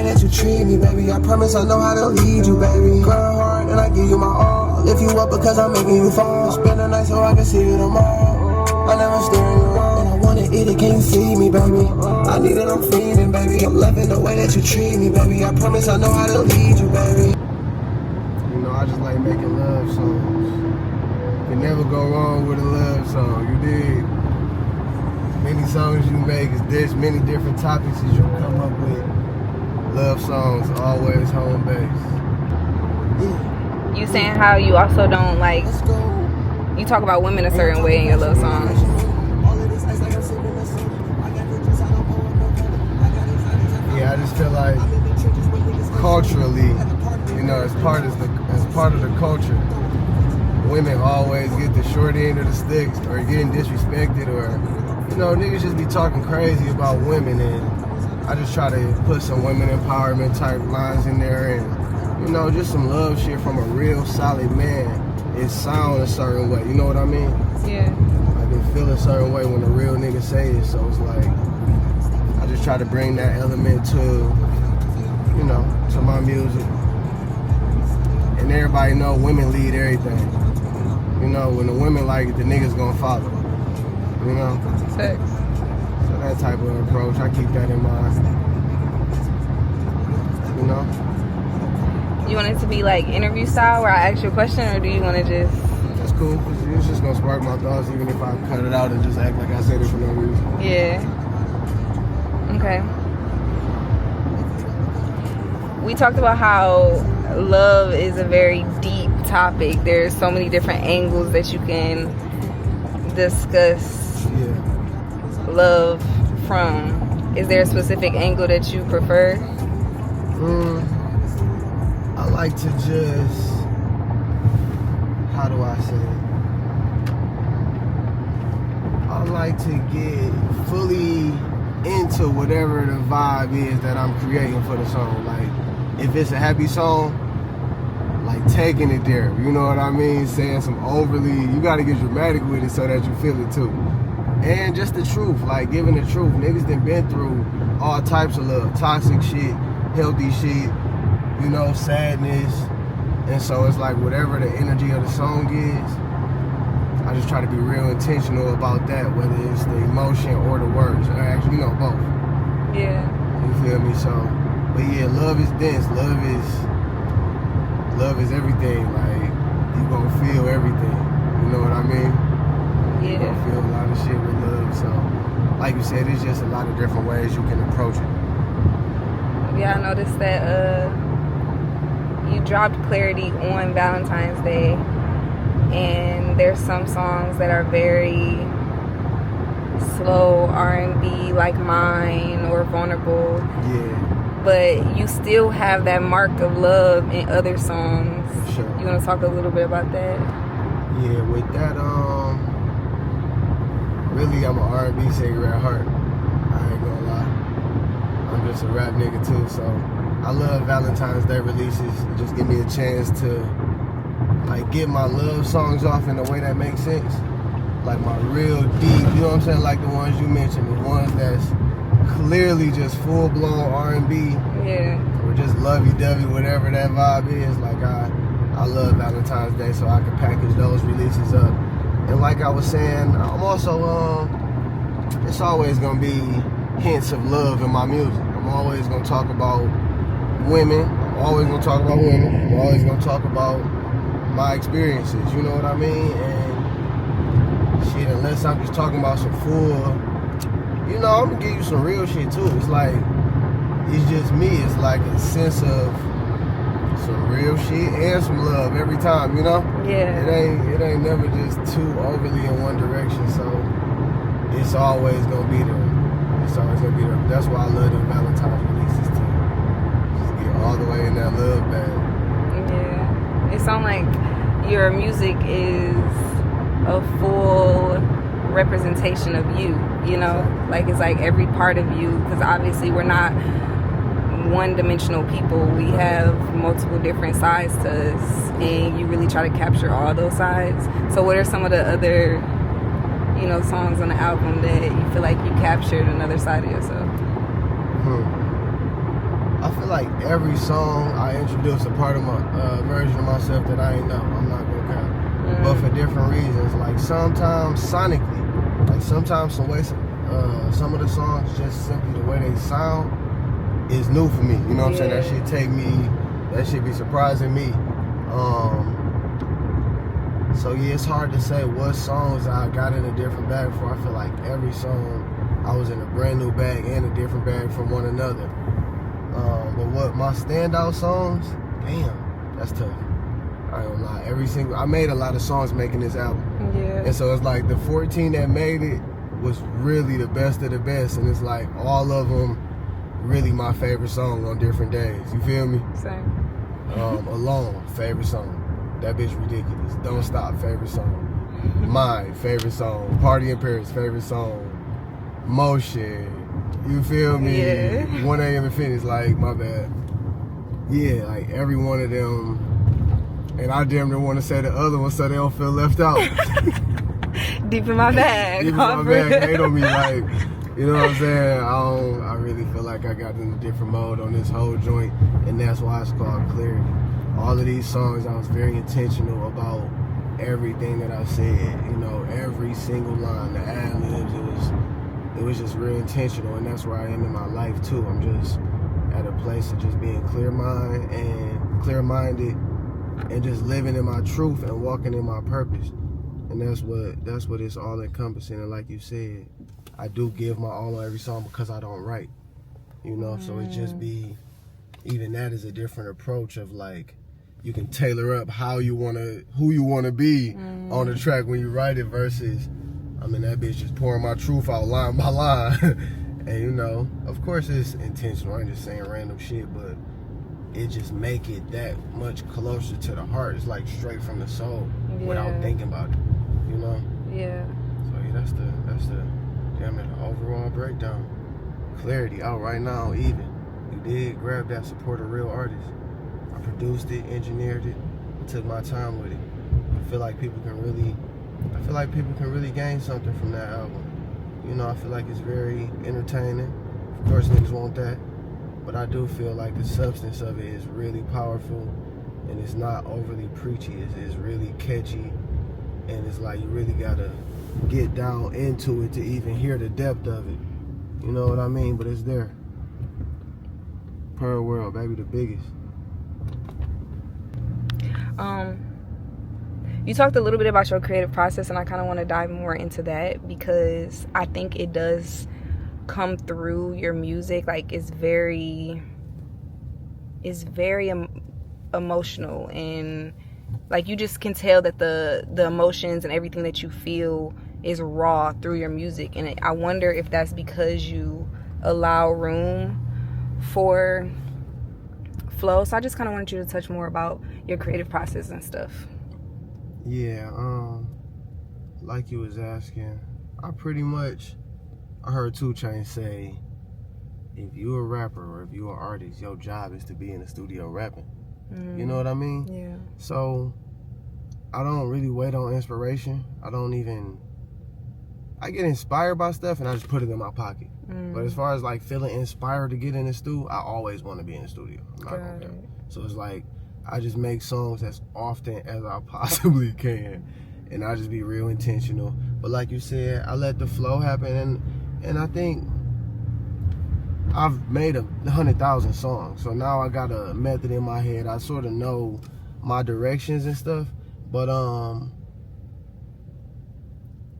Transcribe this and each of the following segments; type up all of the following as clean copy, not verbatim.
way that you treat me, baby. I promise I know how to lead you, baby. Grind hard and I give you my all. Lift you up because I'm making you fall. Spend the night so I can see you tomorrow. I never steer you wrong. And I wanna eat it, can you feed me, baby? I need it, I'm feeding, baby. I'm loving the way that you treat me, baby. I promise I know how to lead you, baby. You know, I just like making love songs. You never go wrong with a love song, you dig? Many songs you make is this, many different topics that you come up with. Love songs, always home base. Yeah. You saying how you also don't like, Let's go. you talk about women a certain way in your love songs. Yeah, I just feel like culturally, you know, as part of the culture, women always get the short end of the sticks or getting disrespected, or, you know, niggas just be talking crazy about women, and I just try to put some women empowerment type lines in there, and, you know, just some love shit from a real solid man. It sound a certain way, you know what I mean? Yeah. I can feel a certain way when a real nigga say it, so it's like, I just try to bring that element to, you know, to my music. And everybody know women lead everything. You know, when the women like it, the niggas gonna follow. You know? Sex. So that type of approach, I keep that in mind. You know? You want it to be like interview style where I ask you a question, or do you want to just... That's cool, because it's just gonna spark my thoughts even if I cut it out and just act like I said it for no reason. Yeah. Okay. We talked about how love is a very deep topic. There's so many different angles that you can discuss love from. Is there a specific angle that you prefer? I like to just, how do I say it? I like to get fully into whatever the vibe is that I'm creating for the song. Like, if it's a happy song, like taking it there, you know what I mean? Saying some overly, you gotta get dramatic with it so that you feel it too. And just the truth, like giving the truth. Niggas done been through all types of love, toxic shit, healthy shit, you know, sadness. And so it's like whatever the energy of the song is, I just try to be real intentional about that, whether it's the emotion or the words, or actually, you know, both. Yeah. You feel me? So, but yeah, love is dense. Love is everything. Like, you gonna feel everything. You know what I mean? Yeah. You gonna feel a lot of shit with love. So, like you said, it's just a lot of different ways you can approach it. Yeah, I noticed that you dropped Clarity on Valentine's Day, and there's some songs that are very slow R&B, like Mine or Vulnerable. Yeah. But you still have that mark of love in other songs. Sure. You want to talk a little bit about that? Yeah, with that, really, I'm an R&B singer at heart. I ain't gonna lie. I'm just a rap nigga too, so I love Valentine's Day releases. It just give me a chance to like get my love songs off in a way that makes sense. Like my real deep, you know what I'm saying? Like the ones you mentioned, the ones that's clearly just full-blown R&B. Yeah. Or just lovey-dovey, whatever that vibe is. Like I love Valentine's Day, so I can package those releases up. And like I was saying, I'm also, it's always gonna be hints of love in my music. I'm always gonna talk about women. I'm always gonna talk about women. I'm always gonna talk about my experiences, you know what I mean? And shit, unless I'm just talking about some full, you know, I'm gonna give you some real shit too. It's like, it's just me. It's like a sense of some real shit and some love every time, you know? Yeah. It ain't never just too overly in one direction, so it's always gonna be there. It's always gonna be there. That's why I love them Valentine's releases too. Just get all the way in that love bag. Yeah. It sounds like your music is a full representation of you, you know? Like, it's like every part of you, because obviously we're not one-dimensional people. We have multiple different sides to us, and you really try to capture all those sides. So what are some of the other, you know, songs on the album that you feel like you captured another side of yourself? I feel like every song I introduce a part of my version of myself that I ain't know. I'm not gonna count, but for different reasons. Like sometimes sonically, like sometimes some of the songs just simply the way they sound is new for me. You know what I'm saying? That shit be surprising me. So yeah, it's hard to say what songs I got in a different bag for. I feel like every song I was in a brand new bag and a different bag from one another. But what my standout songs, damn, that's tough. I ain't gonna lie. I made a lot of songs making this album. Yeah. And so it's like the 14 that made it was really the best of the best. And it's like all of them really my favorite song on different days. You feel me? Same. Alone, favorite song. That bitch ridiculous. Don't Stop, favorite song. Mine, favorite song. Party in Paris, favorite song. Motion. You feel me? Yeah. 1 AM Infinity, like, my bad. Yeah, like every one of them. And I damn near want to say the other one so they don't feel left out. Deep in my bag. Deep in my bag. Hate on me, like, you know what I'm saying? I really feel like I got in a different mode on this whole joint, and that's why it's called Clarity. All of these songs, I was very intentional about everything that I said. You know, every single line, the ad-libs, it was just real intentional, and that's where I am in my life too. I'm just at a place of just being clear-minded and just living in my truth and walking in my purpose. And that's what it's all encompassing. And like you said, I do give my all on every song because I don't write. You know, so it just be, even that is a different approach of like, you can tailor up who you wanna be on the track when you write it versus, I mean, that bitch just pouring my truth out line by line. And you know, of course it's intentional. I ain't just saying random shit, but it just make it that much closer to the heart. It's like straight from the soul without thinking about it, you know? Yeah. So yeah, that's the damn it, the overall breakdown. Clarity out right now, even. You did grab that, support a real artist. I produced it, engineered it, took my time with it. I feel like people can really gain something from that album. You know, I feel like it's very entertaining. Of course niggas want that. But I do feel like the substance of it is really powerful, and it's not overly preachy. It's really catchy, and it's like you really gotta get down into it to even hear the depth of it. You know what I mean? But it's there. Pearl World, baby, the biggest. You talked a little bit about your creative process, and I kind of want to dive more into that because I think it does come through your music. Like it's very emotional, and like you just can tell that the emotions and everything that you feel is raw through your music. And I wonder if that's because you allow room for flow. So I just kind of want you to touch more about your creative process and stuff. Yeah, like you was asking, I heard 2 Chainz say, if you a rapper or if you an artist, your job is to be in the studio rapping. You know what I mean? Yeah. So I don't really wait on inspiration. I get inspired by stuff and I just put it in my pocket. But as far as like feeling inspired to get in the studio, I always want to be in the studio. I'm not gonna care. So it's like, I just make songs as often as I possibly can. And I just be real intentional. But like you said, I let the flow happen, and I think I've made 100,000 songs. So now I got a method in my head. I sort of know my directions and stuff. But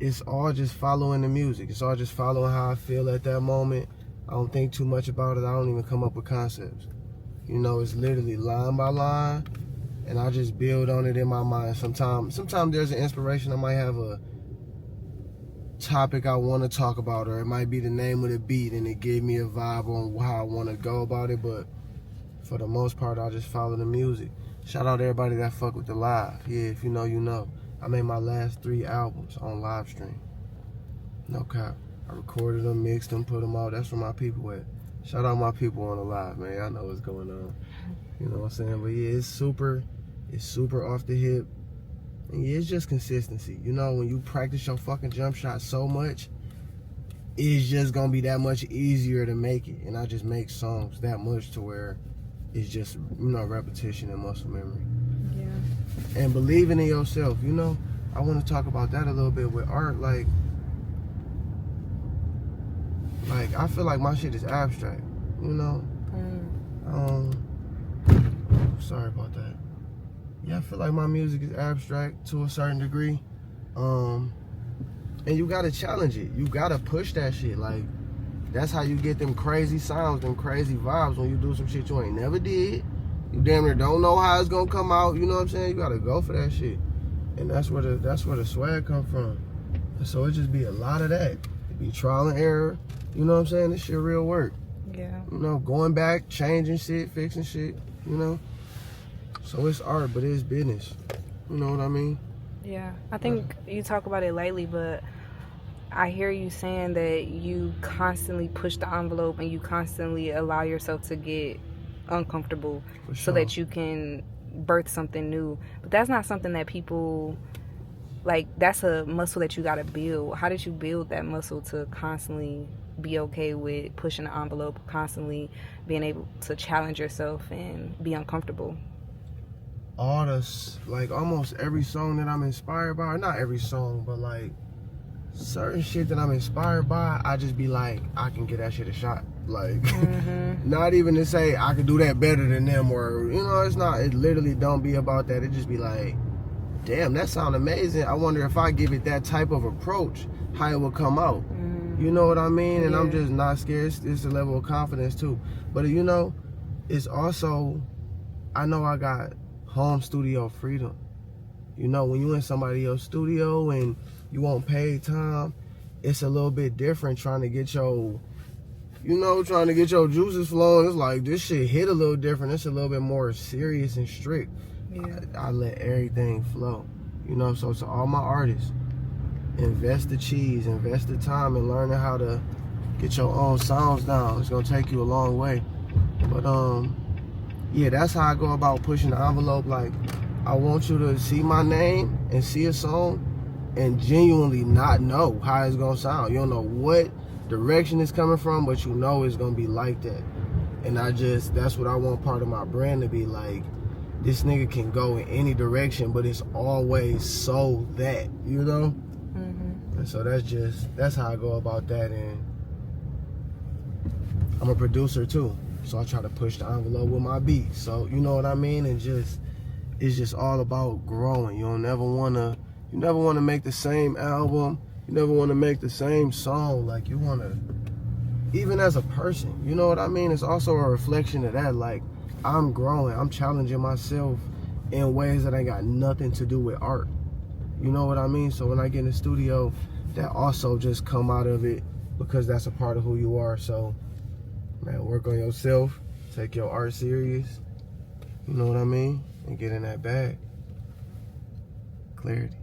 it's all just following the music. It's all just following how I feel at that moment. I don't think too much about it. I don't even come up with concepts. You know, it's literally line by line, and I just build on it in my mind. Sometimes there's an inspiration. I might have a topic I want to talk about, or it might be the name of the beat, and it gave me a vibe on how I want to go about it. But for the most part, I just follow the music. Shout out to everybody that fuck with the live. Yeah, if you know, you know. I made my last 3 albums on live stream. No cap. I recorded them, mixed them, put them out. That's where my people at. Shout out my people on the live, man. Y'all know what's going on. You know what I'm saying? But yeah, it's super off the hip. And yeah, it's just consistency. You know, when you practice your fucking jump shot so much, it's just gonna be that much easier to make it. And I just make songs that much to where It's just, repetition and muscle memory. Yeah. And believing in yourself, I want to talk about that a little bit with art. Like I feel like my shit is abstract, Sorry about that. Yeah, I feel like my music is abstract to a certain degree. And you gotta challenge it. You gotta push that shit. Like, that's how you get them crazy sounds, them crazy vibes when you do some shit you ain't never did. You damn near don't know how it's gonna come out. You know what I'm saying? You gotta go for that shit. And that's where the swag come from. And so it just be a lot of that. It be trial and error. You know what I'm saying? This shit real work. Yeah. Going back, changing shit, fixing shit, So it's art, but it's business. You know what I mean? Yeah. I think you talk about it lightly, but I hear you saying that you constantly push the envelope and you constantly allow yourself to get uncomfortable so that you can birth something new. But that's not something that people, like, that's a muscle that you got to build. How did you build that muscle to constantly be okay with pushing the envelope, constantly being able to challenge yourself and be uncomfortable? Almost every song that I'm inspired by, or not every song, but like certain shit that I'm inspired by, I just be like, I can get that shit a shot. Like, not even to say I could do that better than them, or, it literally don't be about that. It just be like, damn, that sound amazing. I wonder if I give it that type of approach, how it would come out. You know what I mean? And I'm just not scared. It's a level of confidence too. But it's also, I know I got home studio freedom. When you in somebody else's studio and you want paid time, it's a little bit different trying to get your juices flowing. It's like, this shit hit a little different. It's a little bit more serious and strict. Yeah. I let everything flow. So to all my artists, invest the cheese, invest the time in learning how to get your own sounds down. It's gonna take you a long way. But that's how I go about pushing the envelope. Like, I want you to see my name and see a song and genuinely not know how it's gonna sound. You don't know what direction it's coming from, but you know it's gonna be like that. And that's what I want part of my brand to be like. This nigga can go in any direction, but it's always so that, And so that's how I go about that. And I'm a producer too, so I try to push the envelope with my beats. So you know what I mean? And it's just all about growing. You never wanna make the same album. You never wanna make the same song. Like, you wanna, even as a person, you know what I mean? It's also a reflection of that. Like, I'm growing, I'm challenging myself in ways that ain't got nothing to do with art. You know what I mean? So when I get in the studio, that also just come out of it because that's a part of who you are. So, man, work on yourself, take your art serious, you know what I mean? And get in that bag. Clarity.